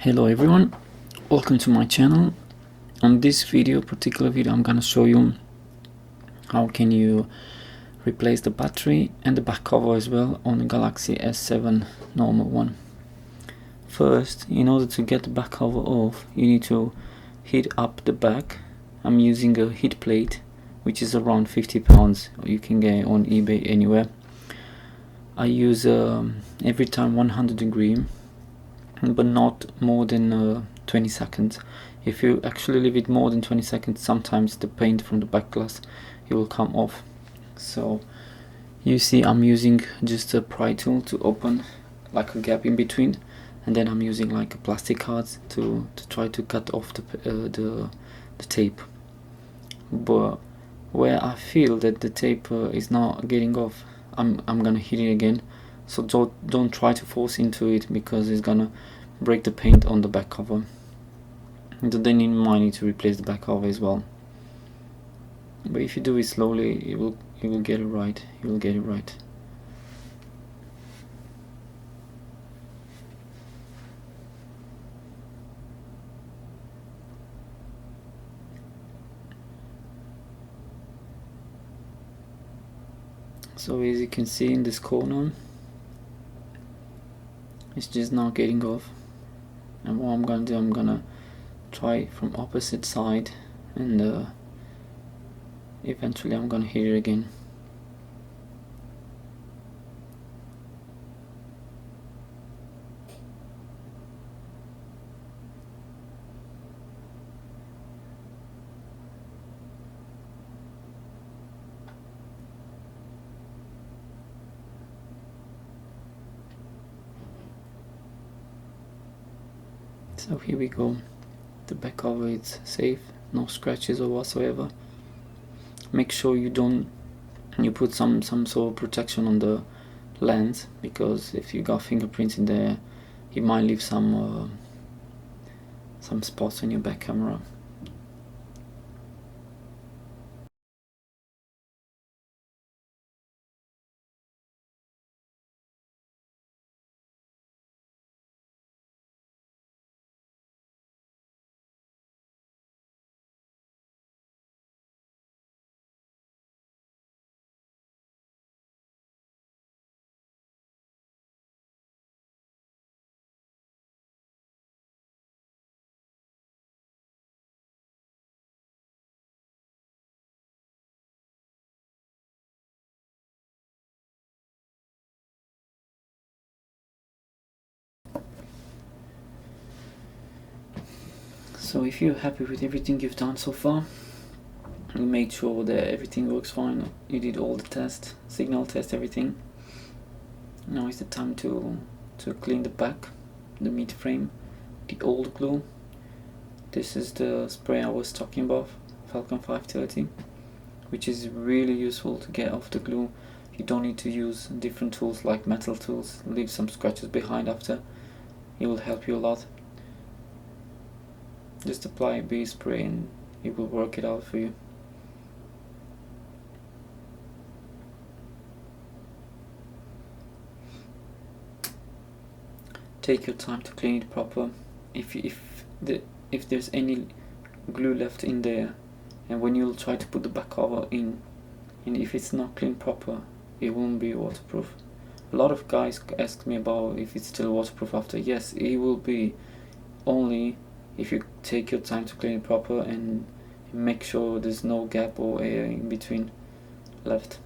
Hello everyone, welcome to my channel. On this particular video, I'm gonna show you how can you replace the battery and the back cover as well on the Galaxy S7 normal one. First, in order to get the back cover off, you need to heat up the back. I'm using a heat plate which is around £50. You can get it on eBay anywhere. I use every time 100 degree, but not more than 20 seconds. If you actually leave it more than 20 seconds, sometimes the paint from the back glass, it will come off. So you see I'm using just a pry tool to open like a gap in between, and then I'm using like a plastic cards to try to cut off the tape. But where I feel that the tape is not getting off, I'm gonna hit it again. So don't try to force into it, because it's gonna break the paint on the back cover. And then you might need to replace the back cover as well. But if you do it slowly, you will get it right. You will get it right. So as you can see in this corner, it's just not getting off. And what I'm gonna do, I'm gonna try from opposite side, and eventually I'm gonna hit it again. So here we go. The back cover is safe, no scratches or whatsoever. Make sure you put some sort of protection on the lens, because if you got fingerprints in there, it might leave some spots on your back camera. So if you're happy with everything you've done so far, you made sure that everything works fine, you did all the tests, signal test, everything. Now is the time to clean the back, the mid frame, the old glue. This is the spray I was talking about, Falcon 530, which is really useful to get off the glue. You don't need to use different tools like metal tools, leave some scratches behind after. It will help you a lot. Just apply a base spray and it will work it out for you. Take your time to clean it proper. If there's any glue left in there, and when you'll try to put the back cover in, and if it's not cleaned proper, it won't be waterproof. A lot of guys ask me about if it's still waterproof after. Yes, it will be, only if you take your time to clean it proper and make sure there's no gap or air in between left.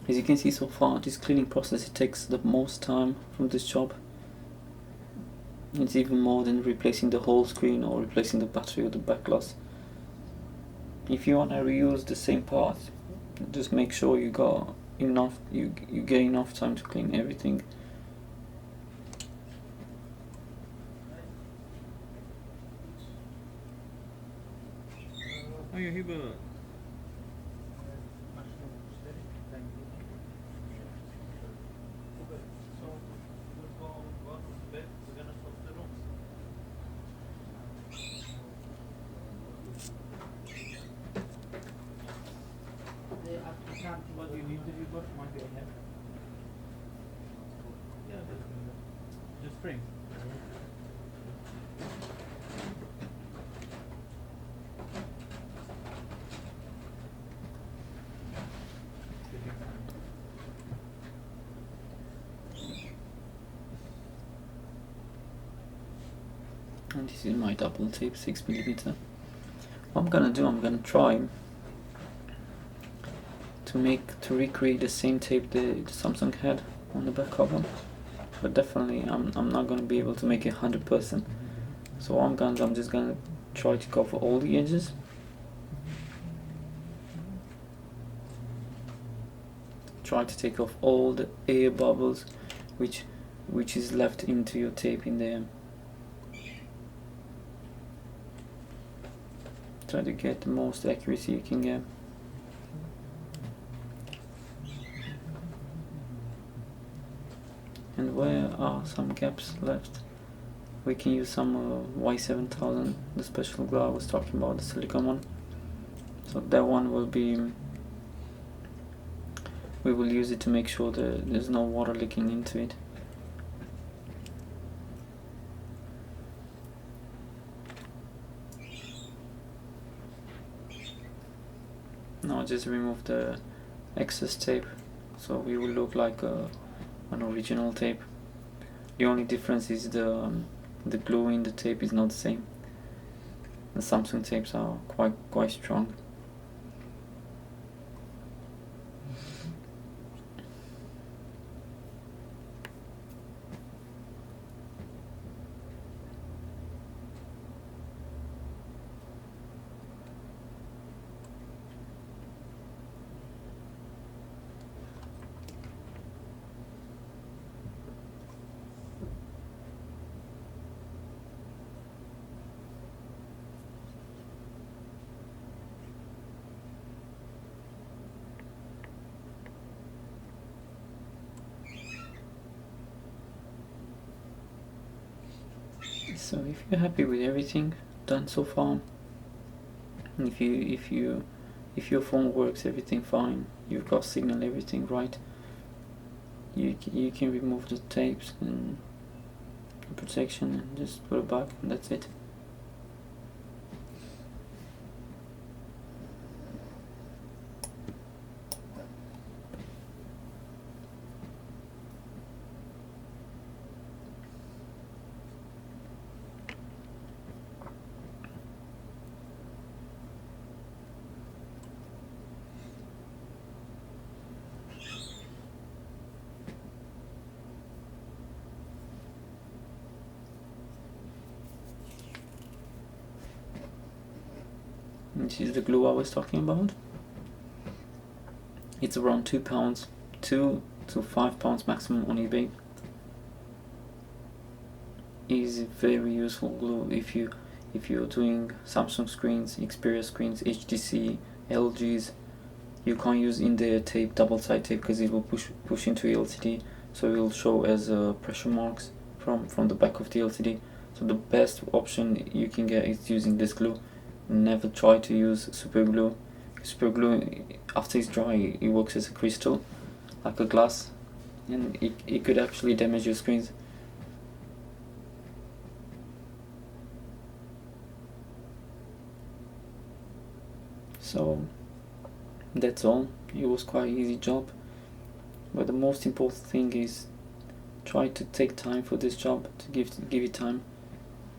As you can see so far, this cleaning process, it takes the most time from this job. It's even more than replacing the whole screen or replacing the battery or the back glass. If you want to reuse the same part, just make sure you got enough, you get enough time to clean everything. Oh, yeah, Hiba. What do you need to Hiba? Might be on here. Yeah, just spring. And this is my double tape 6mm. What I'm gonna do, I'm gonna try to recreate the same tape the Samsung had on the back cover, but definitely I'm not gonna be able to make it 100%. So what I'm just gonna try to cover all the edges. Try to take off all the air bubbles which is left into your tape in there. Try to get the most accuracy you can get. And where are some gaps left, we can use some Y7000, the special glue I was talking about, the silicone one. So that one will be, we will use it to make sure that there's no water leaking into it. Now just remove the excess tape, so we will look like an original tape. The only difference is the glue in the tape is not the same. The Samsung tapes are quite strong. So if you're happy with everything done so far, if your phone works everything fine, you've got signal everything right, you can remove the tapes and the protection and just put it back, and that's it. This is the glue I was talking about. It's around £2, 2 to £5 maximum on eBay. Is very useful glue if you're doing Samsung screens, Xperia screens, HTC, LGs. You can't use in there tape, double side tape, because it will push into LCD, so it will show as pressure marks from the back of the LCD. So the best option you can get is using this glue. Never try to use super glue. Super glue, after it's dry, it works as a crystal, like a glass, and it could actually damage your screens. So that's all. It was quite an easy job, but the most important thing is try to take time for this job, to give it time.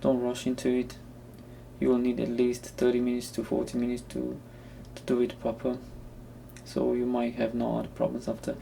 Don't rush into it. You will need at least 30 minutes to 40 minutes to do it proper. so you might have no other problems after.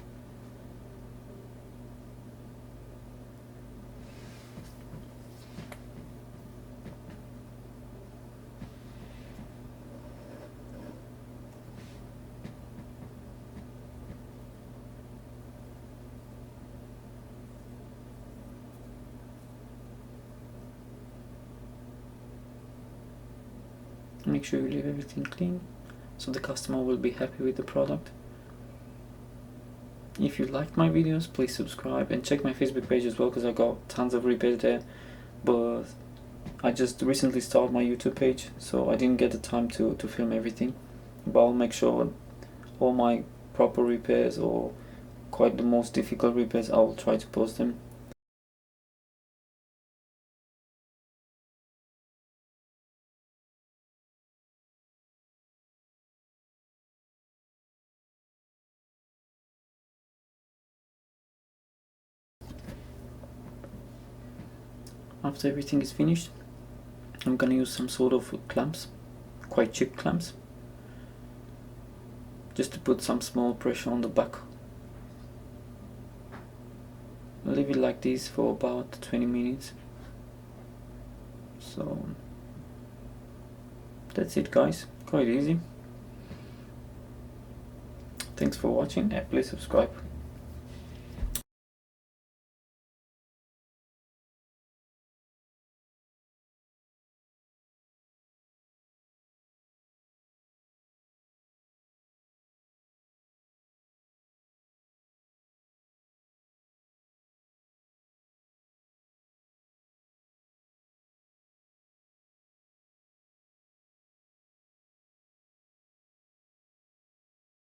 Make sure you leave everything clean so the customer will be happy with the product. If you liked my videos, please subscribe and check my Facebook page as well, because I got tons of repairs there, but I just recently started my YouTube page, so I didn't get the time to film everything, but I'll make sure all my proper repairs, or quite the most difficult repairs, I'll try to post them. After everything is finished, I'm gonna use some sort of clamps, quite cheap clamps, just to put some small pressure on the back. I'll leave it like this for about 20 minutes. So that's it, guys, quite easy. Thanks for watching and please subscribe.